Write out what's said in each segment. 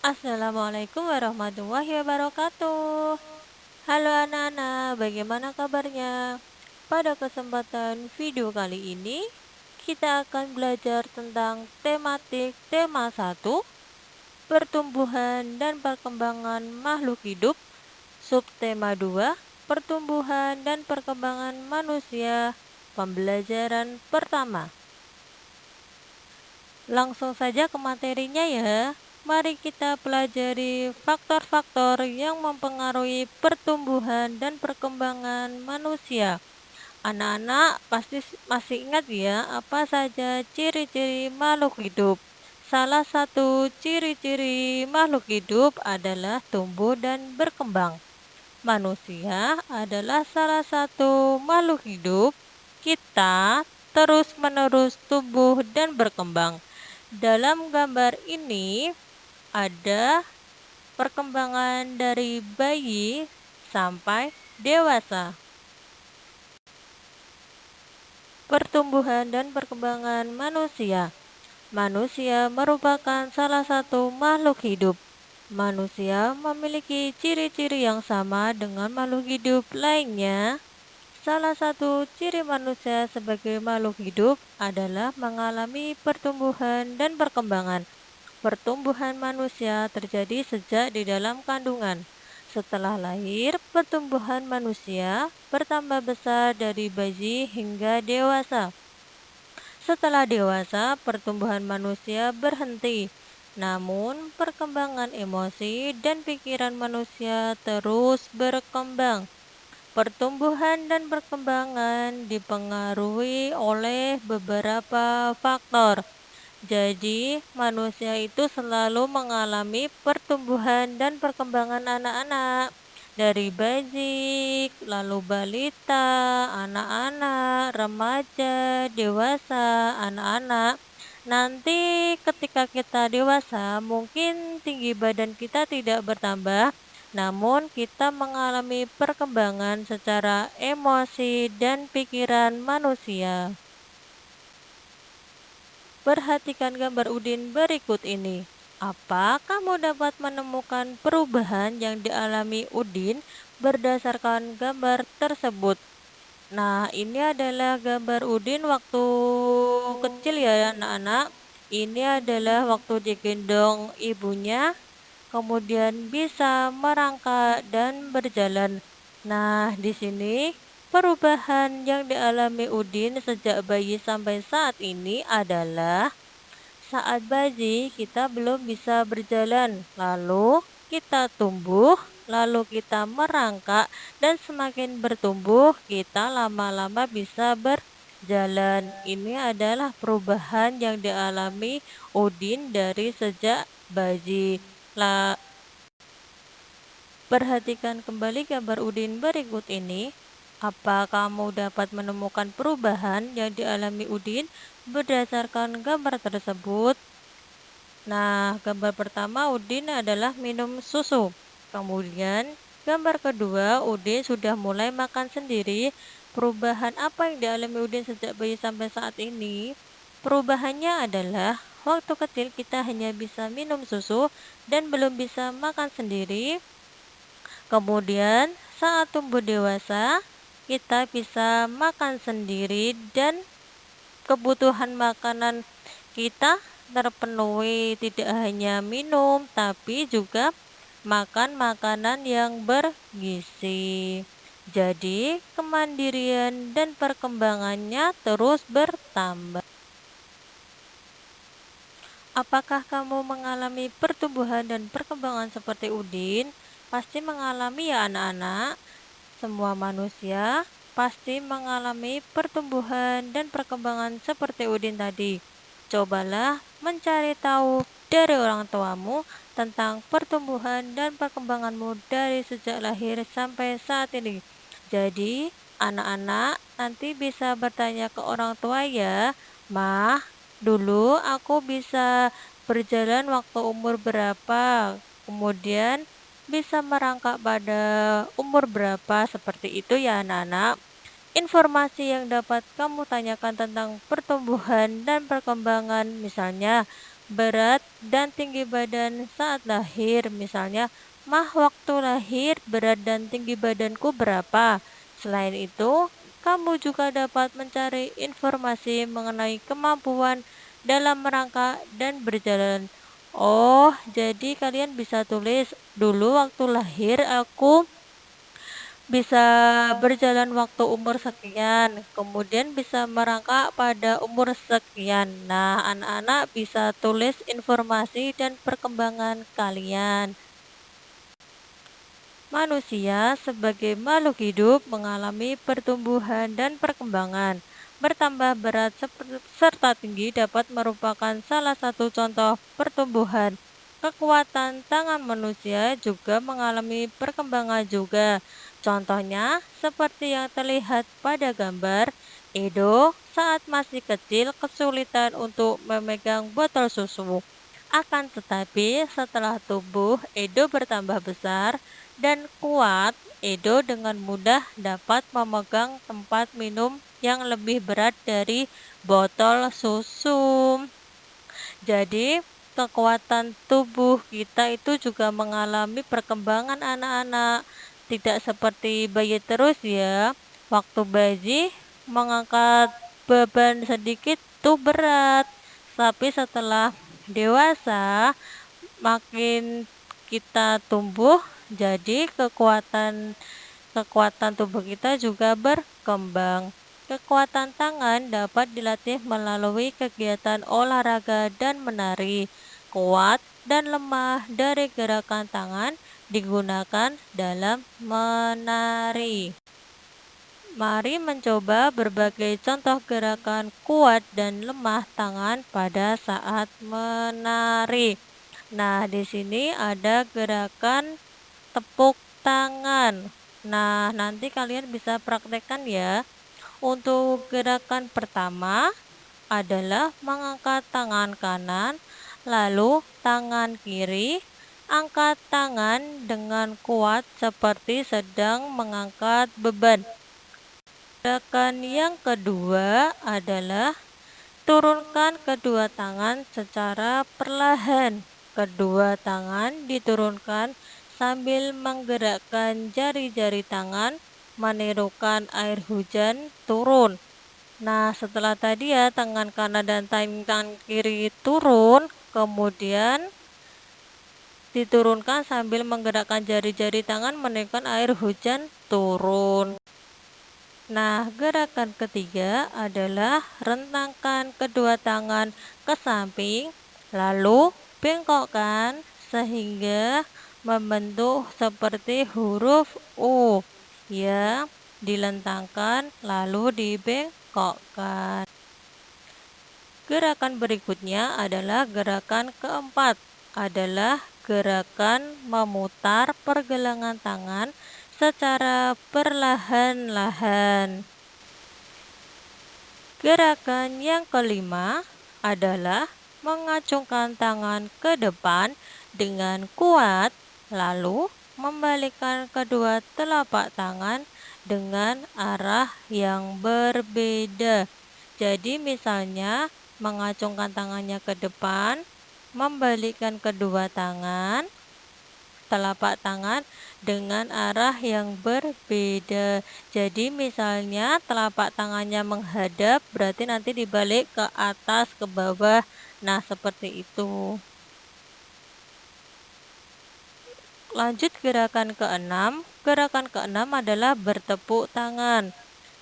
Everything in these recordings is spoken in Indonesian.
Assalamualaikum warahmatullahi wabarakatuh. Halo anak-anak, bagaimana kabarnya? Pada kesempatan video kali ini, kita akan belajar tentang tematik tema 1, pertumbuhan dan perkembangan makhluk hidup, subtema 2, pertumbuhan dan perkembangan manusia, pembelajaran pertama. Langsung saja ke materinya ya. Mari kita pelajari faktor-faktor yang mempengaruhi pertumbuhan dan perkembangan manusia. Anak-anak pasti masih ingat ya apa saja ciri-ciri makhluk hidup. Salah satu ciri-ciri makhluk hidup adalah tumbuh dan berkembang. Manusia adalah salah satu makhluk hidup. Kita terus-menerus tumbuh dan berkembang. Dalam gambar ini ada perkembangan dari bayi sampai dewasa. Pertumbuhan dan perkembangan manusia. Manusia merupakan salah satu makhluk hidup. Manusia memiliki ciri-ciri yang sama dengan makhluk hidup lainnya. Salah satu ciri manusia sebagai makhluk hidup adalah mengalami pertumbuhan dan perkembangan. Pertumbuhan manusia terjadi sejak di dalam kandungan. Setelah lahir, pertumbuhan manusia bertambah besar dari bayi hingga dewasa. Setelah dewasa, pertumbuhan manusia berhenti. Namun, perkembangan emosi dan pikiran manusia terus berkembang. Pertumbuhan dan perkembangan dipengaruhi oleh beberapa faktor. Jadi, manusia itu selalu mengalami pertumbuhan dan perkembangan anak-anak. Dari bayi, lalu balita, anak-anak, remaja, dewasa, anak-anak. Nanti ketika kita dewasa, mungkin tinggi badan kita tidak bertambah, namun kita mengalami perkembangan secara emosi dan pikiran manusia. Perhatikan gambar Udin berikut ini. Apa kamu dapat menemukan perubahan yang dialami Udin berdasarkan gambar tersebut? Nah, ini adalah gambar Udin waktu kecil ya anak-anak. Ini adalah waktu digendong ibunya, kemudian bisa merangkak dan berjalan. Nah, di sini perubahan yang dialami Udin sejak bayi sampai saat ini adalah saat bayi kita belum bisa berjalan, lalu kita tumbuh, lalu kita merangkak, dan semakin bertumbuh kita lama-lama bisa berjalan. Ini adalah perubahan yang dialami Udin dari sejak bayi. Perhatikan kembali gambar Udin berikut ini. Apa kamu dapat menemukan perubahan yang dialami Udin berdasarkan gambar tersebut? Nah, gambar pertama Udin adalah minum susu. Kemudian, gambar kedua Udin sudah mulai makan sendiri. Perubahan apa yang dialami Udin sejak bayi sampai saat ini? Perubahannya adalah waktu kecil kita hanya bisa minum susu dan belum bisa makan sendiri. Kemudian, saat tumbuh dewasa, kita bisa makan sendiri dan kebutuhan makanan kita terpenuhi, tidak hanya minum tapi juga makan makanan yang bergizi. Jadi, kemandirian dan perkembangannya terus bertambah. Apakah kamu mengalami pertumbuhan dan perkembangan seperti Udin? Pasti mengalami ya anak-anak. Semua manusia pasti mengalami pertumbuhan dan perkembangan seperti Udin tadi. Cobalah mencari tahu dari orang tuamu tentang pertumbuhan dan perkembanganmu dari sejak lahir sampai saat ini. Jadi, anak-anak nanti bisa bertanya ke orang tua ya, "Mah, dulu aku bisa berjalan waktu umur berapa? Kemudian bisa merangkak pada umur berapa?" Seperti itu ya anak-anak. Informasi yang dapat kamu tanyakan tentang pertumbuhan dan perkembangan, misalnya berat, dan tinggi badan saat lahir. Misalnya, Mah, waktu lahir berat dan tinggi badanku berapa? Selain itu, kamu juga dapat mencari informasi mengenai kemampuan dalam merangkak dan berjalan. Oh, jadi kalian bisa tulis dulu waktu lahir aku bisa berjalan waktu umur sekian, kemudian bisa merangkak pada umur sekian. Nah, anak-anak bisa tulis informasi dan perkembangan kalian. Manusia sebagai makhluk hidup mengalami pertumbuhan dan perkembangan. Bertambah berat serta tinggi dapat merupakan salah satu contoh pertumbuhan. Kekuatan tangan manusia juga mengalami perkembangan juga. Contohnya seperti yang terlihat pada gambar, Edo saat masih kecil kesulitan untuk memegang botol susu. Akan tetapi setelah tumbuh, Edo bertambah besar dan kuat, Edo dengan mudah dapat memegang tempat minum yang lebih berat dari botol susu. Jadi, kekuatan tubuh kita itu juga mengalami perkembangan anak-anak. Tidak seperti bayi terus ya. Waktu bayi mengangkat beban sedikit tuh berat. Tapi setelah dewasa, makin kita tumbuh, jadi kekuatan tubuh kita juga berkembang. Kekuatan tangan dapat dilatih melalui kegiatan olahraga dan menari. Kuat dan lemah dari gerakan tangan digunakan dalam menari. Mari mencoba berbagai contoh gerakan kuat dan lemah tangan pada saat menari. Nah, di sini ada gerakan tepuk tangan. Nah, nanti kalian bisa praktekkan ya. Untuk gerakan pertama adalah mengangkat tangan kanan, lalu tangan kiri. Angkat tangan dengan kuat seperti sedang mengangkat beban. Gerakan yang kedua adalah turunkan kedua tangan secara perlahan. Kedua tangan diturunkan sambil menggerakkan jari-jari tangan, menirukan air hujan turun. Nah, setelah tadi ya tangan kanan dan tangan kiri turun, kemudian diturunkan sambil menggerakkan jari-jari tangan, menirukan air hujan turun. Nah, gerakan ketiga adalah rentangkan kedua tangan ke samping, lalu bengkokkan sehingga membentuk seperti huruf U. Ya, dilentangkan lalu dibengkokkan. Gerakan berikutnya adalah gerakan keempat, adalah gerakan memutar pergelangan tangan secara perlahan-lahan. Gerakan yang kelima adalah mengacungkan tangan ke depan dengan kuat, lalu membalikkan kedua telapak tangan dengan arah yang berbeda. Jadi misalnya mengacungkan tangannya ke depan, membalikkan kedua tangan, telapak tangan dengan arah yang berbeda. Jadi misalnya telapak tangannya menghadap, berarti nanti dibalik ke atas, ke bawah. Nah, seperti itu. Lanjut gerakan keenam. Gerakan keenam adalah bertepuk tangan.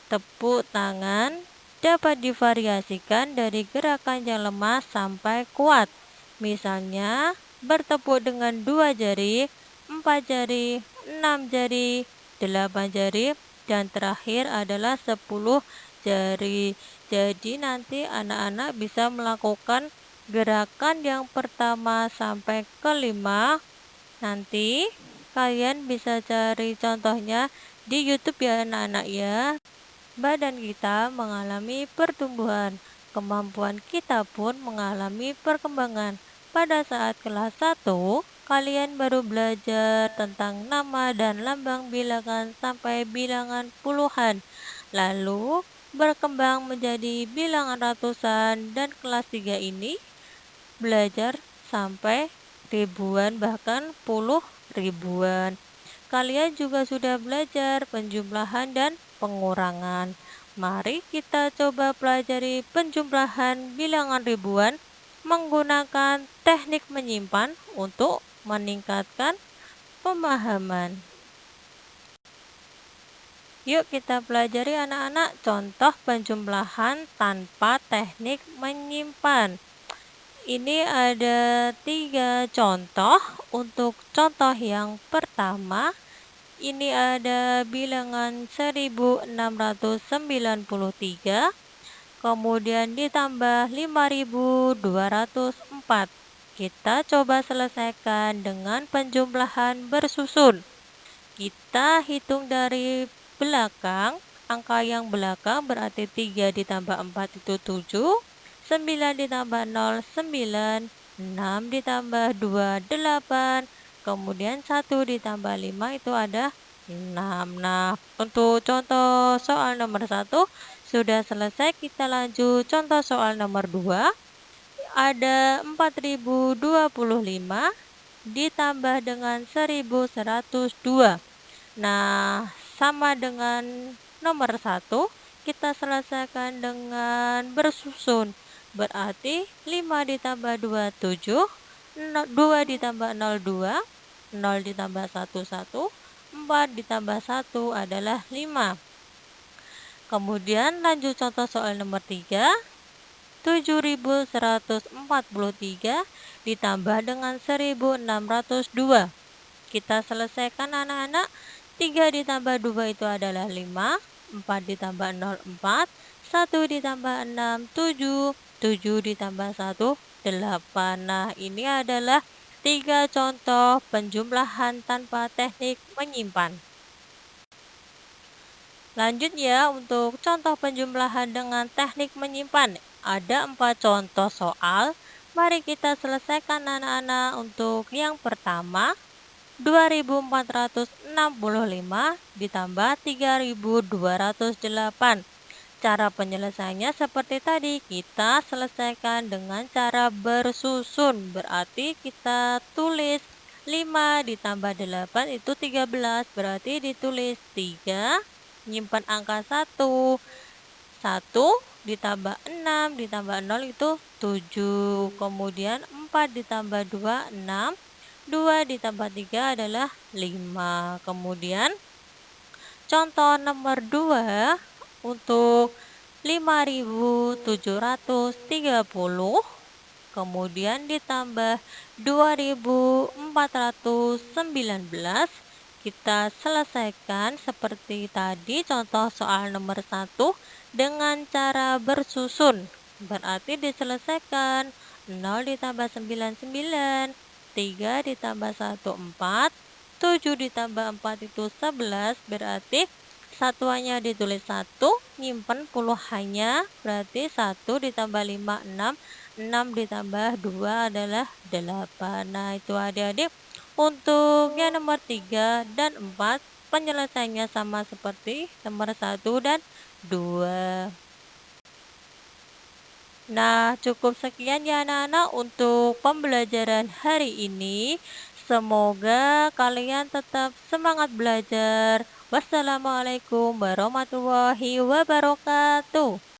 Tepuk tangan dapat divariasikan dari gerakan yang lemah sampai kuat. Misalnya, bertepuk dengan 2 jari, 4 jari, 6 jari, 8 jari, dan terakhir adalah 10 jari. Jadi nanti anak-anak bisa melakukan gerakan yang pertama sampai kelima. Nanti kalian bisa cari contohnya di YouTube ya anak-anak ya. Badan kita mengalami pertumbuhan, kemampuan kita pun mengalami perkembangan. Pada saat kelas 1, kalian baru belajar tentang nama dan lambang bilangan sampai bilangan puluhan. Lalu berkembang menjadi bilangan ratusan dan kelas 3 ini belajar sampai ribuan, bahkan puluh ribuan. Kalian juga sudah belajar penjumlahan dan pengurangan. Mari kita coba pelajari penjumlahan bilangan ribuan menggunakan teknik menyimpan untuk meningkatkan pemahaman. Yuk kita pelajari anak-anak contoh penjumlahan tanpa teknik menyimpan. Ini ada 3 contoh. Untuk contoh yang pertama, ini ada bilangan 1693, kemudian ditambah 5204. Kita coba selesaikan dengan penjumlahan bersusun. Kita hitung dari belakang. Angka yang belakang berarti 3 ditambah 4 itu 7, 9 ditambah 0, 9, 6 ditambah 2, 8, kemudian 1 ditambah 5 itu ada 6. Nah, untuk contoh soal nomor 1 sudah selesai. Kita lanjut contoh soal nomor 2. Ada 4025 ditambah dengan 1102. Nah, sama dengan nomor 1, kita selesaikan dengan bersusun. Berarti 5 ditambah 2, 7, 2 ditambah 0, 2, 0 ditambah 1, 1, 4 ditambah 1 adalah 5. Kemudian lanjut contoh soal nomor 3. 7143 ditambah dengan 1602. Kita selesaikan anak-anak. 3 ditambah 2 itu adalah 5, 4 ditambah 0, 4, 1 ditambah 6, 7, 7 ditambah 1, 8. Nah, ini adalah 3 contoh penjumlahan tanpa teknik menyimpan. Lanjut ya, untuk contoh penjumlahan dengan teknik menyimpan. Ada 4 contoh soal. Mari kita selesaikan anak-anak. Untuk yang pertama, 2465 ditambah 3208. Cara penyelesaiannya seperti tadi. Kita selesaikan dengan cara bersusun. Berarti kita tulis 5 ditambah 8 itu 13. Berarti ditulis 3, nyimpan angka 1. 1 ditambah 6 ditambah 0 itu 7. Kemudian 4 ditambah 2, 6. 2 ditambah 3 adalah 5. Kemudian contoh nomor 2, untuk 5730, kemudian ditambah 2419. Kita selesaikan seperti tadi contoh soal nomor 1 dengan cara bersusun. Berarti diselesaikan 0 ditambah 9, 9, 3 ditambah 1, 4, 7 ditambah 4 itu 11. Berarti satuannya ditulis 1, nyimpen puluhannya, berarti 1 ditambah 5, 6, 6 ditambah 2 adalah 8. Nah, itu adik-adik. Untuk yang nomor 3 dan 4, penyelesaiannya sama seperti nomor 1 dan 2. Nah, cukup sekian ya anak-anak untuk pembelajaran hari ini. Semoga kalian tetap semangat belajar. Wassalamualaikum warahmatullahi wabarakatuh.